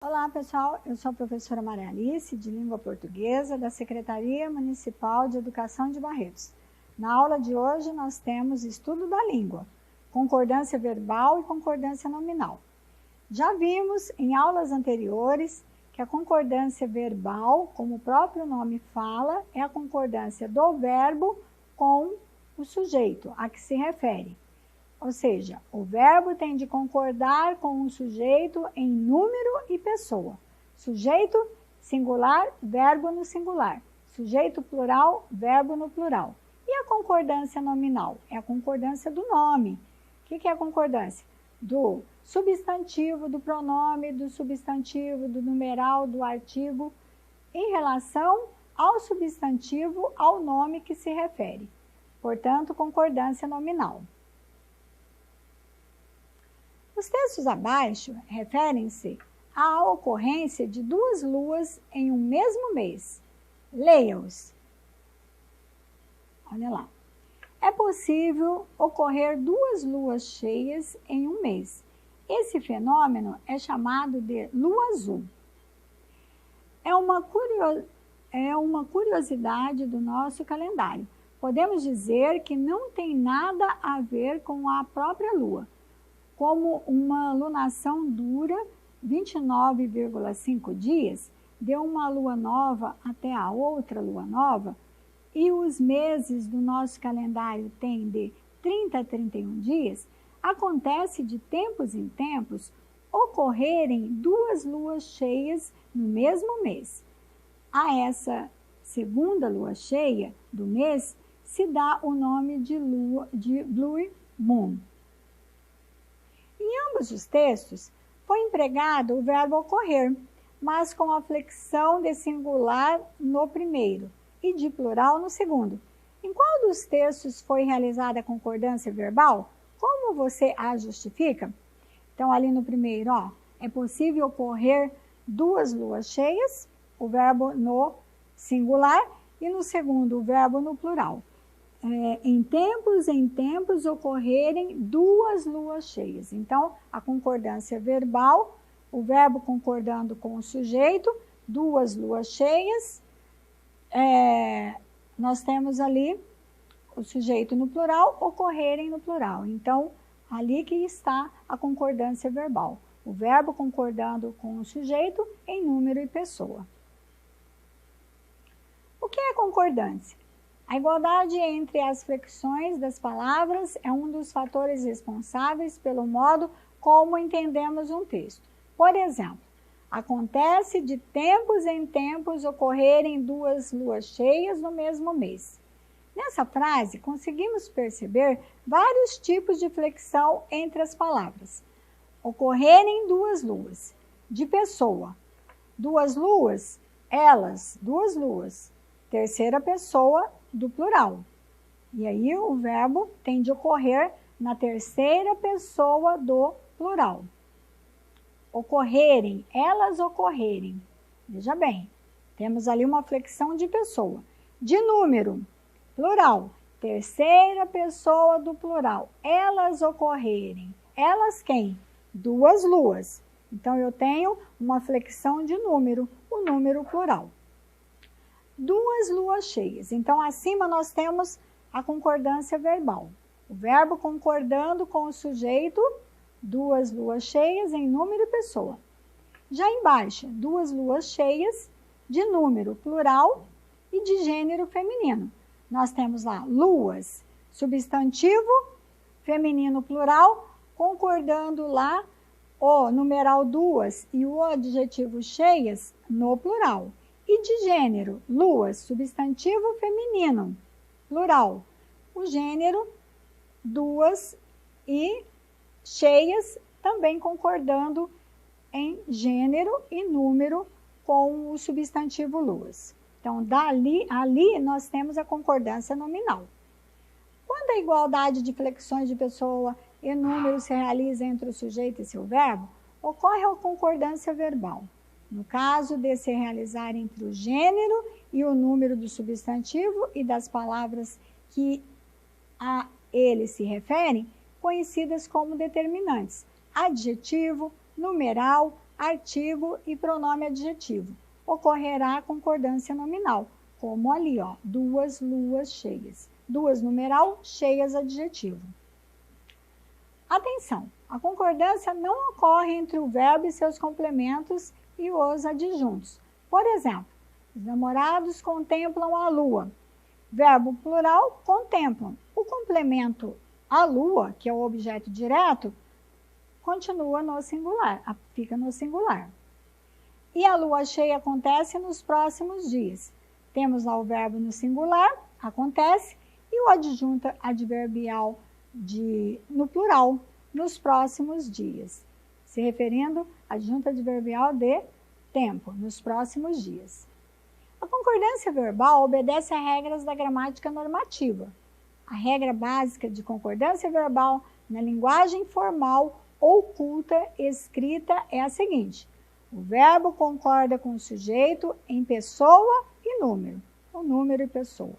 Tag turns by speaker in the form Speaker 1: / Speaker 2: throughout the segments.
Speaker 1: Olá pessoal, eu sou a professora Maria Alice de Língua Portuguesa da Secretaria Municipal de Educação de Barretos. Na aula de hoje nós temos estudo da língua, concordância verbal e concordância nominal. Já vimos em aulas anteriores que a concordância verbal, como o próprio nome fala, é a concordância do verbo com o sujeito a que se refere. Ou seja, o verbo tem de concordar com o sujeito em número e pessoa. Sujeito singular, verbo no singular. Sujeito plural, verbo no plural. E a concordância nominal? É a concordância do nome. O que é a concordância? Do substantivo, do pronome, do substantivo, do numeral, do artigo, em relação ao substantivo, ao nome que se refere. Portanto, concordância nominal. Os textos abaixo referem-se à ocorrência de duas luas em um mesmo mês. Leia-os. Olha lá. É possível ocorrer duas luas cheias em um mês. Esse fenômeno é chamado de lua azul. É uma curiosidade do nosso calendário. Podemos dizer que não tem nada a ver com a própria lua. Como uma lunação dura 29,5 dias, de uma lua nova até a outra lua nova, e os meses do nosso calendário têm de 30 a 31 dias, acontece de tempos em tempos ocorrerem duas luas cheias no mesmo mês. A essa segunda lua cheia do mês se dá o nome de Blue Moon. Em ambos os textos, foi empregado o verbo ocorrer, mas com a flexão de singular no primeiro e de plural no segundo. Em qual dos textos foi realizada a concordância verbal? Como você a justifica? Então, ali no primeiro, é possível ocorrer duas luas cheias, o verbo no singular, e no segundo, o verbo no plural. Em tempos ocorrerem duas luas cheias. Então, a concordância verbal, o verbo concordando com o sujeito, duas luas cheias, nós temos ali o sujeito no plural, ocorrerem no plural. Então, ali que está a concordância verbal, o verbo concordando com o sujeito em número e pessoa. O que é concordância? A igualdade entre as flexões das palavras é um dos fatores responsáveis pelo modo como entendemos um texto. Por exemplo, acontece de tempos em tempos ocorrerem duas luas cheias no mesmo mês. Nessa frase, conseguimos perceber vários tipos de flexão entre as palavras. Ocorrerem duas luas, de pessoa. Duas luas, elas, duas luas. Terceira pessoa do plural. E aí o verbo tem de ocorrer na terceira pessoa do plural. Ocorrerem, elas ocorrerem. Veja bem, temos ali uma flexão de pessoa. De número, plural. Terceira pessoa do plural. Elas ocorrerem. Elas quem? Duas luas. Então, eu tenho uma flexão de número, o número plural. Duas luas cheias. Então, acima nós temos a concordância verbal. O verbo concordando com o sujeito, duas luas cheias em número e pessoa. Já embaixo, duas luas cheias de número plural e de gênero feminino. Nós temos lá luas, substantivo feminino plural, concordando lá o numeral duas e o adjetivo cheias no plural. E de gênero, luas, substantivo feminino, plural. O gênero, duas e cheias, também concordando em gênero e número com o substantivo luas. Então, ali nós temos a concordância nominal. Quando a igualdade de flexões de pessoa e número se realiza entre o sujeito e seu verbo, ocorre a concordância verbal. No caso de se realizar entre o gênero e o número do substantivo e das palavras que a ele se referem, conhecidas como determinantes, adjetivo, numeral, artigo e pronome adjetivo. Ocorrerá a concordância nominal, como ali, ó, 2 luas cheias. 2 numeral, cheias adjetivo. Atenção, a concordância não ocorre entre o verbo e seus complementos e os adjuntos. Por exemplo, os namorados contemplam a lua. Verbo plural, contemplam. O complemento a lua, que é o objeto direto, continua no singular, fica no singular. E a lua cheia acontece nos próximos dias. Temos lá o verbo no singular, acontece, e o adjunto adverbial no plural, nos próximos dias. Se referindo à adjunto adverbial de tempo, nos próximos dias. A concordância verbal obedece a regras da gramática normativa. A regra básica de concordância verbal na linguagem formal ou culta escrita é a seguinte: o verbo concorda com o sujeito em pessoa e número, o número e pessoa.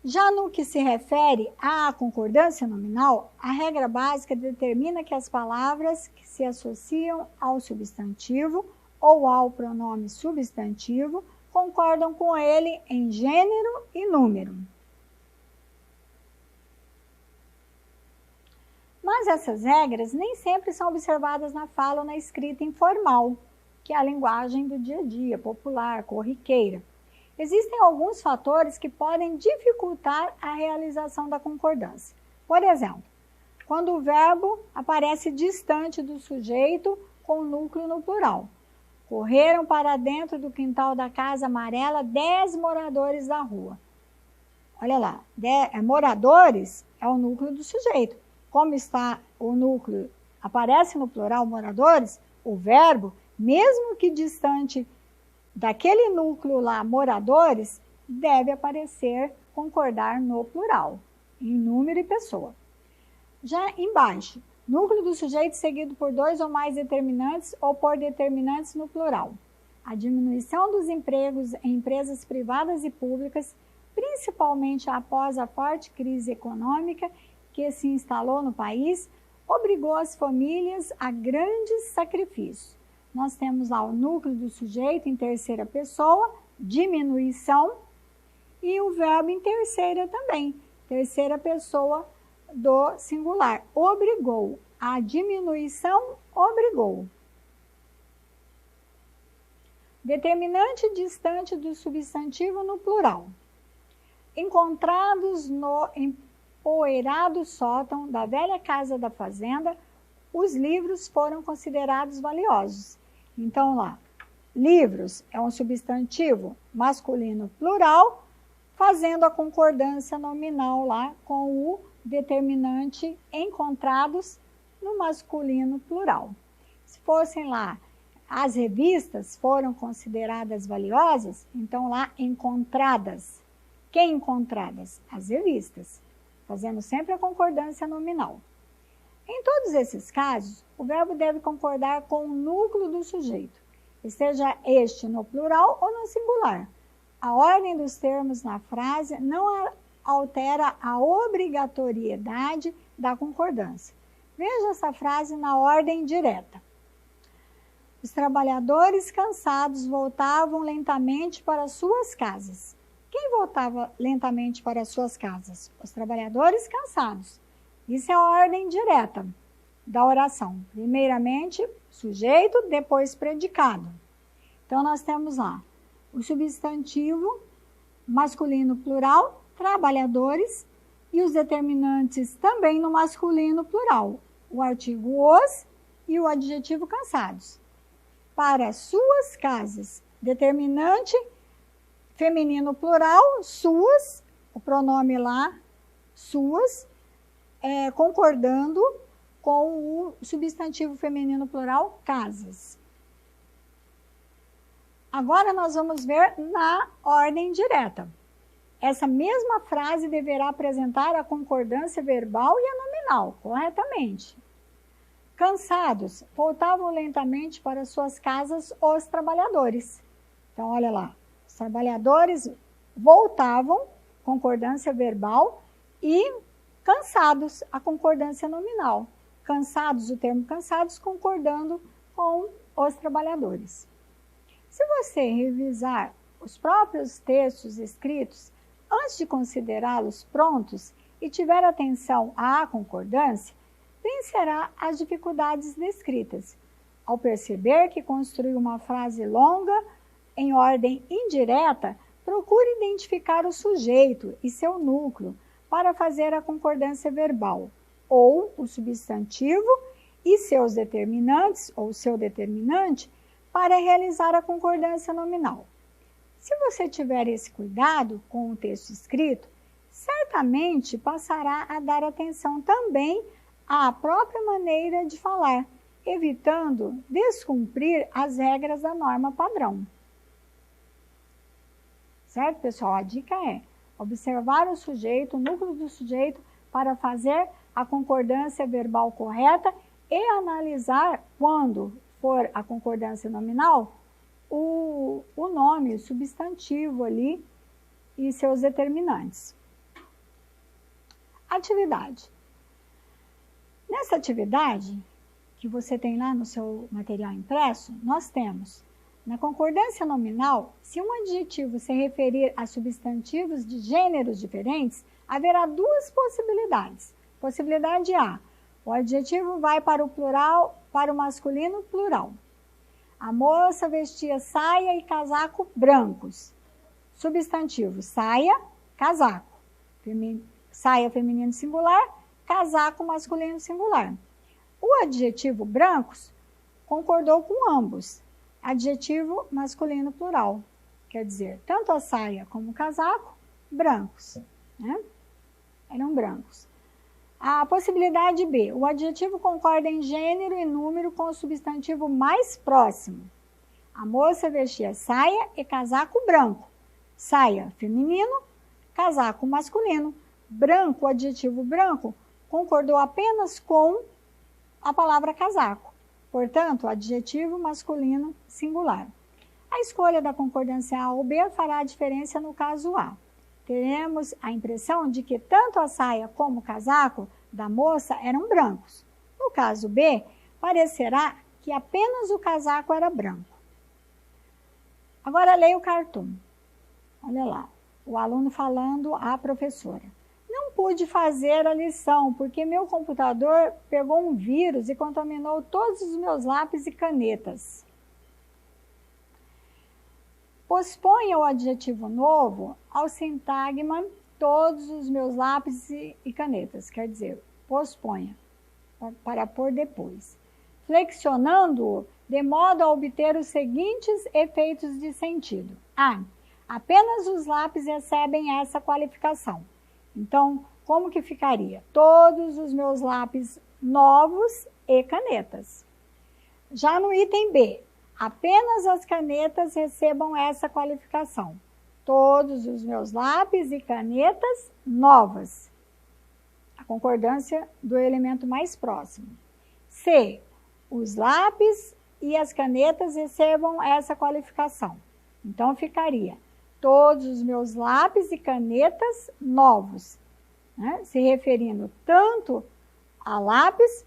Speaker 1: Já no que se refere à concordância nominal, a regra básica determina que as palavras que se associam ao substantivo ou ao pronome substantivo concordam com ele em gênero e número. Mas essas regras nem sempre são observadas na fala ou na escrita informal, que é a linguagem do dia a dia, popular, corriqueira. Existem alguns fatores que podem dificultar a realização da concordância. Por exemplo, quando o verbo aparece distante do sujeito com o núcleo no plural. Correram para dentro do quintal da casa amarela 10 moradores da rua. Olha lá, moradores é o núcleo do sujeito. Como está o núcleo, aparece no plural moradores, o verbo, mesmo que distante daquele núcleo lá, moradores, deve aparecer, concordar no plural, em número e pessoa. Já embaixo, núcleo do sujeito seguido por 2 ou mais determinantes ou por determinantes no plural. A diminuição dos empregos em empresas privadas e públicas, principalmente após a forte crise econômica que se instalou no país, obrigou as famílias a grandes sacrifícios. Nós temos lá o núcleo do sujeito em terceira pessoa, diminuição, e o verbo em terceira também, terceira pessoa do singular. Obrigou. A diminuição obrigou. Determinante distante do substantivo no plural. Encontrados no empoeirado sótão da velha casa da fazenda, os livros foram considerados valiosos. Então, lá, livros é um substantivo masculino plural, fazendo a concordância nominal lá com o determinante encontrados no masculino plural. Se fossem lá, as revistas foram consideradas valiosas, então lá, encontradas. Quem encontradas? As revistas, fazendo sempre a concordância nominal. Em todos esses casos, o verbo deve concordar com o núcleo do sujeito, esteja este no plural ou no singular. A ordem dos termos na frase não altera a obrigatoriedade da concordância. Veja essa frase na ordem direta. Os trabalhadores cansados voltavam lentamente para suas casas. Quem voltava lentamente para suas casas? Os trabalhadores cansados. Isso é a ordem direta da oração. Primeiramente, sujeito, depois predicado. Então, nós temos lá o substantivo masculino plural, trabalhadores, e os determinantes também no masculino plural, o artigo os e o adjetivo cansados. Para suas casas, determinante feminino plural, suas, o pronome lá, suas, concordando com o substantivo feminino plural, casas. Agora nós vamos ver na ordem direta. Essa mesma frase deverá apresentar a concordância verbal e a nominal, corretamente. Cansados, voltavam lentamente para suas casas os trabalhadores. Então, olha lá, os trabalhadores voltavam, concordância verbal, e cansados, a concordância nominal. Cansados, o termo cansados, concordando com os trabalhadores. Se você revisar os próprios textos escritos antes de considerá-los prontos e tiver atenção à concordância, vencerá as dificuldades descritas, ao perceber que construir uma frase longa em ordem indireta, procure identificar o sujeito e seu núcleo para fazer a concordância verbal, ou o substantivo e seus determinantes, ou seu determinante, para realizar a concordância nominal. Se você tiver esse cuidado com o texto escrito, certamente passará a dar atenção também à própria maneira de falar, evitando descumprir as regras da norma padrão. Certo, pessoal? A dica é observar o sujeito, o núcleo do sujeito, para fazer a concordância verbal correta e analisar, quando for a concordância nominal, o nome, o substantivo ali e seus determinantes. Atividade. Nessa atividade, que você tem lá no seu material impresso, nós temos, na concordância nominal, se um adjetivo se referir a substantivos de gêneros diferentes, haverá duas possibilidades. Possibilidade A, o adjetivo vai para o plural, para o masculino plural. A moça vestia saia e casaco brancos. Substantivo, saia, casaco. Saia feminino singular, casaco masculino singular. O adjetivo brancos concordou com ambos. Adjetivo masculino plural. Quer dizer, tanto a saia como o casaco, brancos. Né? Eram brancos. A possibilidade B, o adjetivo concorda em gênero e número com o substantivo mais próximo. A moça vestia saia e casaco branco. Saia feminino, casaco masculino. Branco, o adjetivo branco, concordou apenas com a palavra casaco. Portanto, adjetivo masculino singular. A escolha da concordância A ou B fará a diferença no caso A. Teremos a impressão de que tanto a saia como o casaco da moça eram brancos. No caso B, parecerá que apenas o casaco era branco. Agora leia o cartoon. Olha lá, o aluno falando à professora. Não pude fazer a lição porque meu computador pegou um vírus e contaminou todos os meus lápis e canetas. Posponha o adjetivo novo ao sintagma todos os meus lápis e canetas. Quer dizer, posponha, para pôr depois. Flexionando-o de modo a obter os seguintes efeitos de sentido. A. Apenas os lápis recebem essa qualificação. Então, como que ficaria? Todos os meus lápis novos e canetas. Já no item B, apenas as canetas recebam essa qualificação. Todos os meus lápis e canetas novas. A concordância do elemento mais próximo. C, os lápis e as canetas recebam essa qualificação. Então, ficaria todos os meus lápis e canetas novos, né? Se referindo tanto a lápis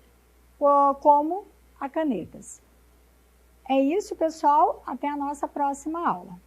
Speaker 1: como a canetas. É isso, pessoal. Até a nossa próxima aula.